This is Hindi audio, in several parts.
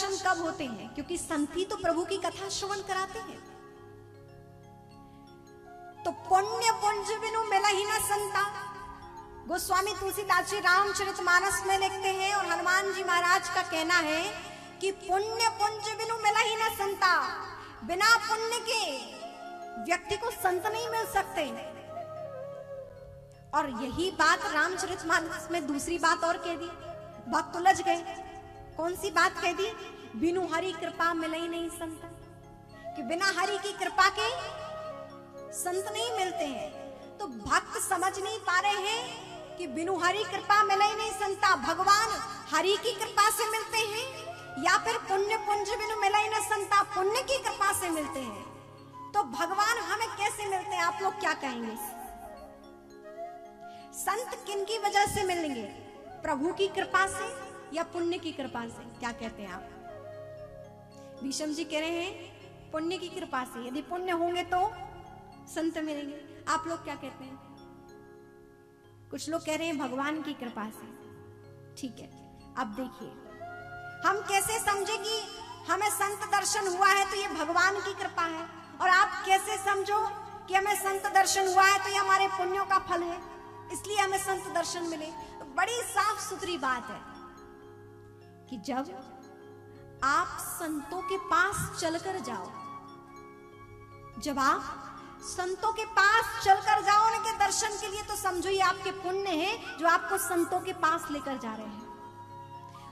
दर्शन कब होते हैं? क्योंकि संत ही तो प्रभु की कथा श्रवण कराते हैं। तो पुण्य पुंज बिनु मिला ही ना संता, गोस्वामी तुलसीदास जी रामचरितमानस में लिखते हैं, और हनुमान जी महाराज का कहना है कि पुण्य पुंज बिनु मिला ही ना संता, बिना पुण्य के व्यक्ति को संत नहीं मिल सकते। और यही बात रामचरितमानस में दूसरी बात और कह दी, भक्त उलझ गए। कौन सी बात कह दी? बिनु हरि कृपा मिले ही नहीं संत, कि बिना हरि की कृपा के संत नहीं मिलते हैं। तो भक्त समझ नहीं पा रहे हैं कि बिनु हरि कृपा मिले ही नहीं संता, भगवान हरि की कृपा से मिलते हैं या फिर पुण्य पुंज बिनु मिले ही नहीं संता, पुण्य की कृपा से मिलते हैं। तो भगवान हमें कैसे मिलते हैं? आप लोग क्या कहेंगे? संत किन की वजह से मिलेंगे? प्रभु की कृपा से या पुण्य की कृपा से? क्या कहते हैं आप? भीष्म जी कह रहे हैं पुण्य की कृपा से, यदि पुण्य होंगे तो संत मिलेंगे। आप लोग क्या कहते हैं? कुछ लोग कह रहे हैं भगवान की कृपा से। ठीक है, अब देखिए हम कैसे समझे कि हमें संत दर्शन हुआ है तो ये भगवान की कृपा है, और आप कैसे समझो कि हमें संत दर्शन हुआ है तो ये हमारे पुण्यों का फल है, इसलिए हमें संत दर्शन मिले। तो बड़ी साफ सुथरी बात है कि जब आप संतों के पास चलकर जाओ, जब आप संतों के पास चलकर जाओ उनके दर्शन के लिए, तो समझो ये आपके पुण्य हैं जो आपको संतों के पास लेकर जा रहे हैं।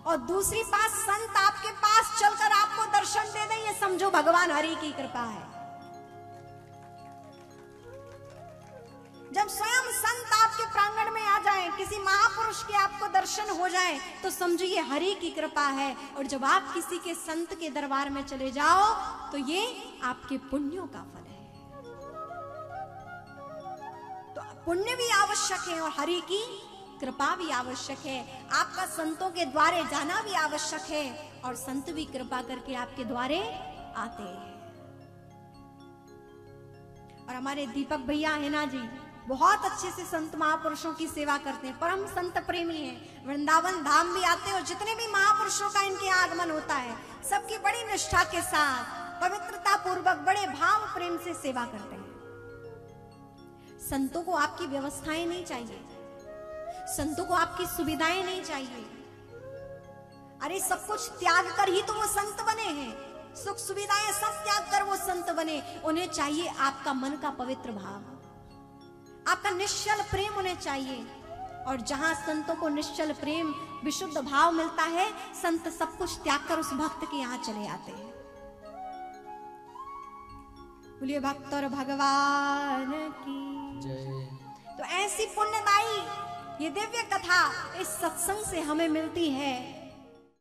और दूसरी बात, संत आपके पास चलकर आपको दर्शन दे दें, ये समझो भगवान हरि की कृपा है। जब स्वयं संत आपके प्रांगण में आ जाएं, किसी महापुरुष के आपको दर्शन हो जाए, तो समझो ये हरि की कृपा है। और जब आप किसी के संत के दरबार में चले जाओ तो ये आपके पुण्यों का फल है। तो पुण्य भी आवश्यक है और हरि की कृपा भी आवश्यक है। आपका संतों के द्वारे जाना भी आवश्यक है, और संत भी कृपा करके आपके द्वारे आते हैं। और हमारे दीपक भैया है ना जी, बहुत अच्छे से संत महापुरुषों की सेवा करते हैं, परम संत प्रेमी हैं। वृंदावन धाम भी आते हैं और जितने भी महापुरुषों का इनके आगमन होता है, सबकी बड़ी निष्ठा के साथ पवित्रता पूर्वक बड़े भाव प्रेम से सेवा करते हैं। संतों को आपकी व्यवस्थाएं नहीं चाहिए, संतों को आपकी सुविधाएं नहीं चाहिए। अरे सब कुछ त्याग कर ही तो वो संत बने हैं, सुख सुविधाएं सब त्याग कर वो संत बने। उन्हें चाहिए आपका मन का पवित्र भाव, आपका निश्चल प्रेम उन्हें चाहिए। और जहां संतों को निश्चल प्रेम विशुद्ध भाव मिलता है, संत सब कुछ त्याग कर उस भक्त के यहां चले आते हैं। बोलिए भक्त और भगवान की जय। तो ऐसी पुण्यदायी ये दिव्य कथा इस सत्संग से हमें मिलती है।